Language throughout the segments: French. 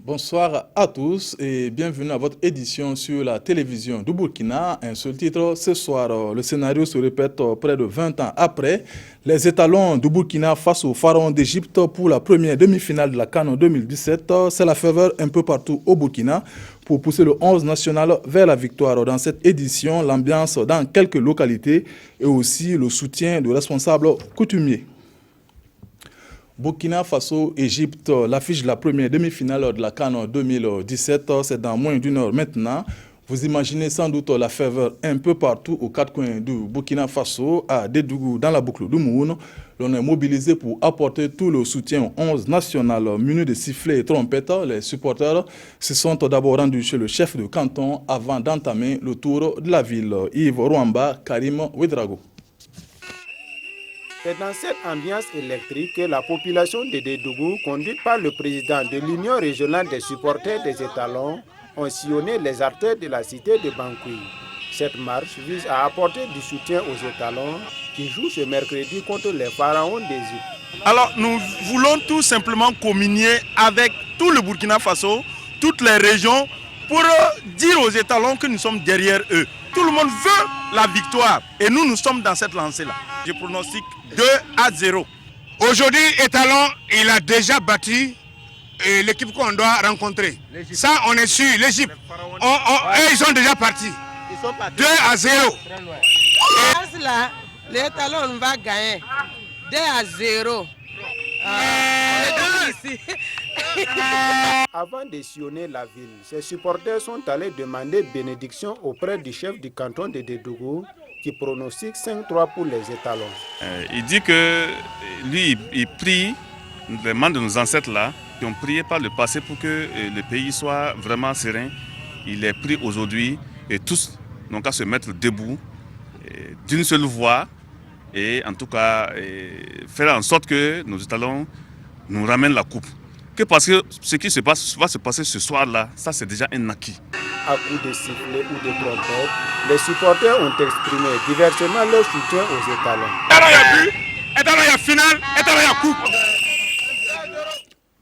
Bonsoir à tous et bienvenue à votre édition sur la télévision du Burkina. Un seul titre, ce soir, le scénario se répète près de 20 ans après. Les étalons du Burkina face au pharaon d'Égypte pour la première demi-finale de la CAN en 2017. C'est la ferveur un peu partout au Burkina pour pousser le 11 national vers la victoire. Dans cette édition, l'ambiance dans quelques localités et aussi le soutien de responsables coutumiers. Burkina Faso, Égypte, l'affiche de la première demi-finale de la CAN 2017, c'est dans moins d'une heure maintenant. Vous imaginez sans doute la ferveur un peu partout aux quatre coins du Burkina Faso, à Dédougou, dans la boucle du Moun. L'on est mobilisé pour apporter tout le soutien au 11 national muni de sifflets et trompettes. Les supporters se sont d'abord rendus chez le chef de canton avant d'entamer le tour de la ville. Yves Rwamba, Karim Ouedraogo. C'est dans cette ambiance électrique que la population de Dédougou, conduite par le président de l'Union régionale des supporters des étalons, ont sillonné les artères de la cité de Bankoui. Cette marche vise à apporter du soutien aux étalons qui jouent ce mercredi contre les pharaons d'Égypte. Alors nous voulons tout simplement communier avec tout le Burkina Faso, toutes les régions, pour dire aux étalons que nous sommes derrière eux. Tout le monde veut la victoire et nous sommes dans cette lancée-là. Je pronostique 2-0. Aujourd'hui, Étalon, il a déjà battu l'équipe qu'on doit rencontrer. Ça, on est sûr. L'Égypte, ils sont déjà partis. 2-0. Là, l'Étalon va gagner 2-0. Avant de sillonner la ville, ses supporters sont allés demander bénédiction auprès du chef du canton de Dédougou qui pronostique 5-3 pour les étalons. Il dit que lui, il prie, les membres de nos ancêtres là, qui ont prié par le passé pour que le pays soit vraiment serein. Il est pris aujourd'hui et tous n'ont qu'à se mettre debout d'une seule voix et en tout cas faire en sorte que nos étalons nous ramènent la coupe. Que parce que ce qui va se passer ce soir-là, ça c'est déjà un acquis. À coups de sifflet ou de trompette, les supporters ont exprimé diversement leur soutien aux étalons. Étalon, il y a but, Étalon, il y a finale, Étalon, il y a coupe.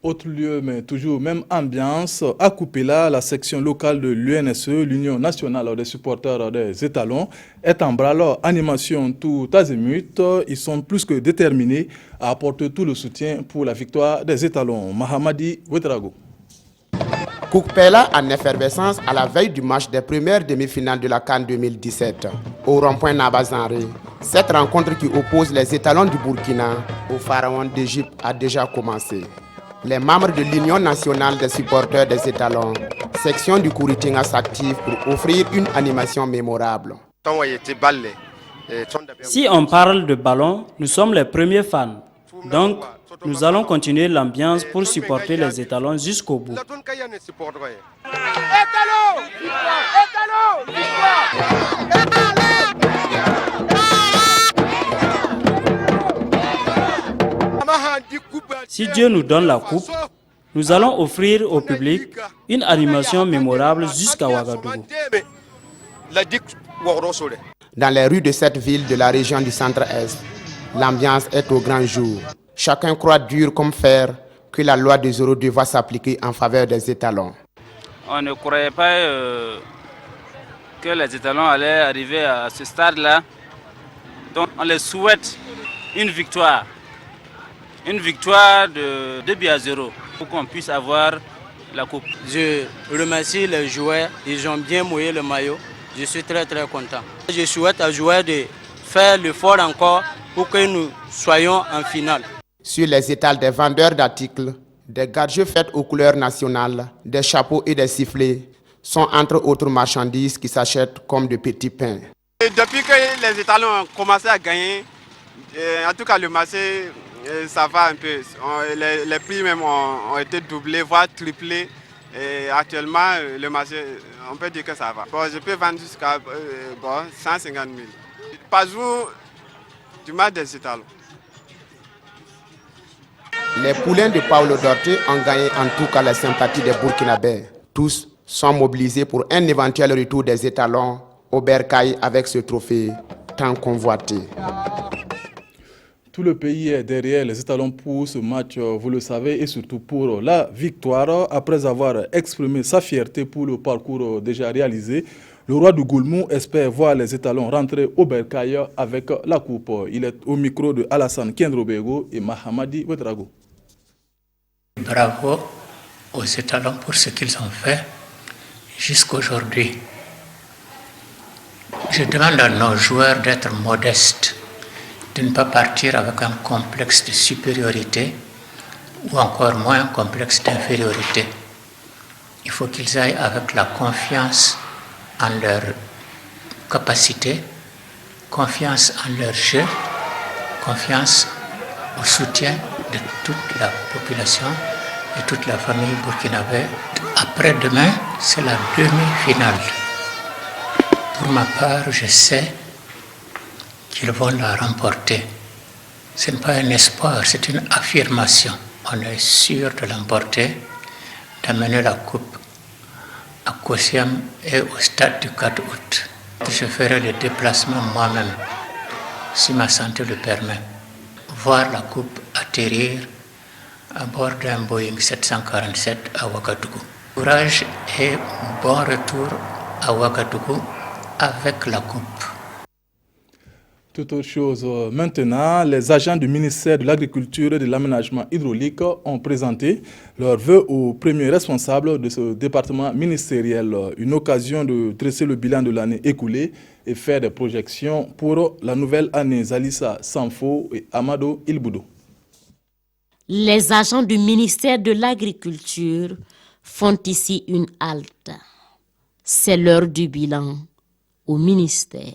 Autre lieu, mais toujours même ambiance, à Koupela, la section locale de l'UNSE, l'Union nationale des supporters des étalons, est en branle, animation tout azimut. Ils sont plus que déterminés à apporter tout le soutien pour la victoire des étalons. Mahamadi Ouedraogo. Koupela en effervescence à la veille du match des premières demi-finales de la CAN 2017 au rond-point Nabazanri. Cette rencontre qui oppose les étalons du Burkina aux pharaons d'Égypte a déjà commencé. Les membres de l'Union nationale des supporters des étalons, section du Kouritinga, s'activent pour offrir une animation mémorable. Si on parle de ballon, nous sommes les premiers fans. Donc, nous allons continuer l'ambiance pour supporter les étalons jusqu'au bout. Si Dieu nous donne la coupe, nous allons offrir au public une animation mémorable jusqu'à Ouagadougou. Dans les rues de cette ville de la région du centre-est, l'ambiance est au grand jour. Chacun croit dur comme fer que la loi des 0,2 va s'appliquer en faveur des étalons. On ne croyait pas que les étalons allaient arriver à ce stade-là. Donc on les souhaite une victoire. Une victoire de 2-0 pour qu'on puisse avoir la coupe. Je remercie les joueurs, ils ont bien mouillé le maillot. Je suis très content. Je souhaite aux joueurs de faire l'effort encore pour que nous soyons en finale. Sur les étals des vendeurs d'articles, des gadgets faits aux couleurs nationales, des chapeaux et des sifflets sont entre autres marchandises qui s'achètent comme de petits pains. Et depuis que les étalons ont commencé à gagner, en tout cas le marché, ça va un peu. Les prix même ont été doublés, voire triplés. Et actuellement, le marché, on peut dire que ça va. Bon, je peux vendre jusqu'à 150 000. Par jour, du match des étalons. Les poulains de Paulo Dorte ont gagné en tout cas la sympathie des Burkinabés. Tous sont mobilisés pour un éventuel retour des étalons au Bercail avec ce trophée tant convoité. Tout le pays est derrière les étalons pour ce match, vous le savez, et surtout pour la victoire. Après avoir exprimé sa fierté pour le parcours déjà réalisé, le roi du Goulmou espère voir les étalons rentrer au bercail avec la coupe. Il est au micro de Alassane Kendrobego et Mahamadi Ouedraogo. Bravo aux étalons pour ce qu'ils ont fait jusqu'aujourd'hui. Je demande à nos joueurs d'être modestes, de ne pas partir avec un complexe de supériorité ou encore moins un complexe d'infériorité. Il faut qu'ils aillent avec la confiance en leur capacité, confiance en leur jeu, confiance au soutien de toute la population et toute la famille burkinabé. Après-demain, c'est la demi-finale. Pour ma part, je sais qu'ils vont la remporter. Ce n'est pas un espoir, c'est une affirmation. On est sûr de l'emporter, d'amener la coupe à Kosiam et au stade du 4 août. Je ferai le déplacement moi-même, si ma santé le permet. Voir la coupe atterrir à bord d'un Boeing 747 à Ouagadougou. Courage et bon retour à Ouagadougou avec la coupe. Toute autre chose maintenant, les agents du ministère de l'Agriculture et de l'Aménagement hydraulique ont présenté leurs vœux aux premiers responsables de ce département ministériel. Une occasion de dresser le bilan de l'année écoulée et faire des projections pour la nouvelle année. Zalissa Sanfo et Amado Ilboudo. Les agents du ministère de l'Agriculture font ici une halte. C'est l'heure du bilan au ministère.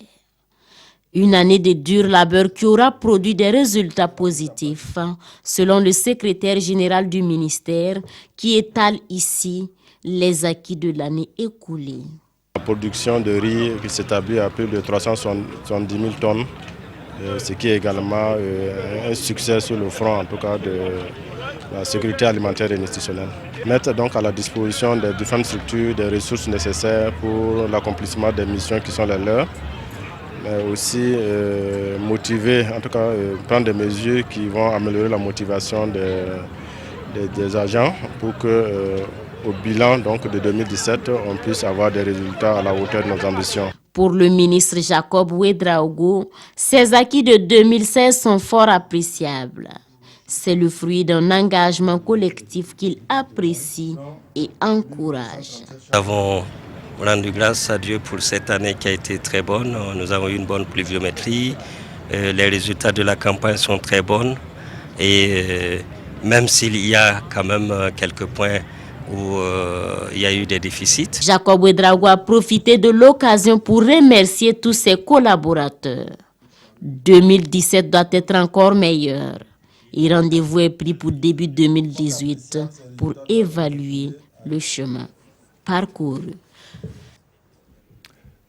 Une année de dur labeur qui aura produit des résultats positifs, selon le secrétaire général du ministère, qui étale ici les acquis de l'année écoulée. La production de riz qui s'établit à plus de 370 000 tonnes, ce qui est également un succès sur le front, en tout cas, de la sécurité alimentaire et institutionnelle. Mettre donc à la disposition des différentes structures des ressources nécessaires pour l'accomplissement des missions qui sont les leurs, mais aussi motiver, en tout cas prendre des mesures qui vont améliorer la motivation des agents pour que au bilan donc, de 2017, on puisse avoir des résultats à la hauteur de nos ambitions. Pour le ministre Jacob Ouedraogo, ces acquis de 2016 sont fort appréciables. C'est le fruit d'un engagement collectif qu'il apprécie et encourage. Nous avons rendu grâce à Dieu pour cette année qui a été très bonne. Nous avons eu une bonne pluviométrie. Les résultats de la campagne sont très bons. Et même s'il y a quand même quelques points où il y a eu des déficits. Jacob Ouedraogo a profité de l'occasion pour remercier tous ses collaborateurs. 2017 doit être encore meilleur. Et rendez-vous est pris pour début 2018 pour évaluer le chemin parcouru.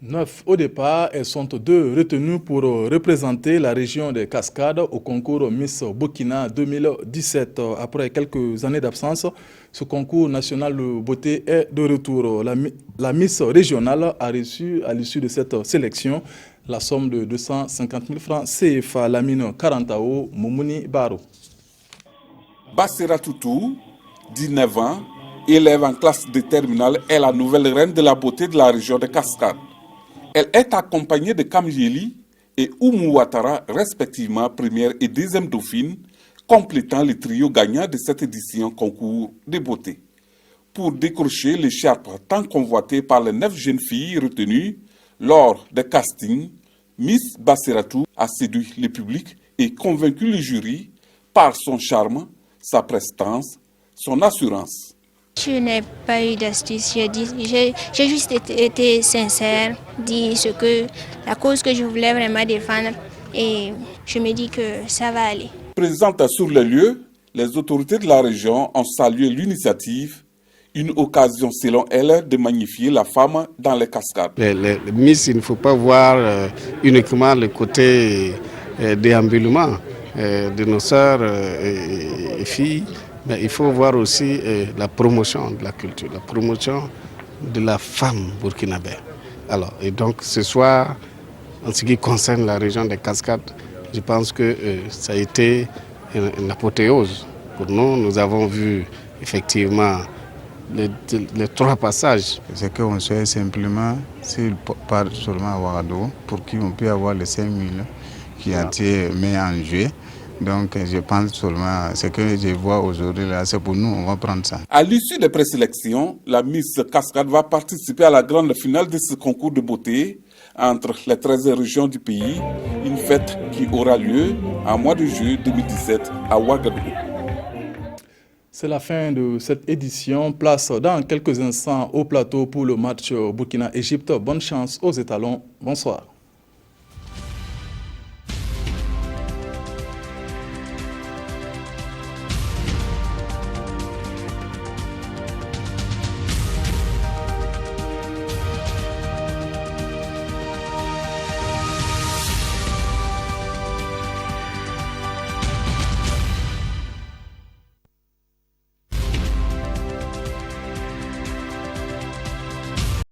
9 au départ, elles sont 2 retenues pour représenter la région des Cascades au concours Miss Burkina 2017. Après quelques années d'absence, ce concours national de beauté est de retour. La Miss régionale a reçu à l'issue de cette sélection la somme de 250 000 francs CFA. Lamine Karantao, Moumouni Baro. Bassira Toutou, 19 ans, élève en classe de terminale, est la nouvelle reine de la beauté de la région de Cascades. Elle est accompagnée de Kamjeli et Oumou Ouattara, respectivement première et deuxième dauphine, complétant le trio gagnant de cette édition concours de beauté. Pour décrocher l'écharpe tant convoitée par les 9 jeunes filles retenues lors des castings, Miss Bassiratou a séduit le public et convaincu le jury par son charme, sa prestance, son assurance. Je n'ai pas eu d'astuce, j'ai juste été sincère, dit la cause que je voulais vraiment défendre et je me dis que ça va aller. Présente sur le lieu, les autorités de la région ont salué l'initiative, une occasion selon elle de magnifier la femme dans les Cascades. Les Miss, il ne faut pas voir uniquement le côté déambulement de nos sœurs et filles. Mais il faut voir aussi la promotion de la culture, la promotion de la femme burkinabé. Alors, et donc ce soir, en ce qui concerne la région des Cascades, je pense que ça a été une apothéose pour nous. Nous avons vu effectivement les 3 passages. Ce qu'on souhaite simplement, s'il part seulement à Ouagadougou, pour qu'on puisse avoir les 5 000 qui ont été mis en jeu. Donc je pense seulement, ce que je vois aujourd'hui là, c'est pour nous, on va prendre ça. À l'issue des présélections, la Miss Cascade va participer à la grande finale de ce concours de beauté entre les 13 régions du pays, une fête qui aura lieu en mois de juillet 2017 à Ouagadougou. C'est la fin de cette édition. Place dans quelques instants au plateau pour le match Burkina-Égypte. Bonne chance aux étalons. Bonsoir.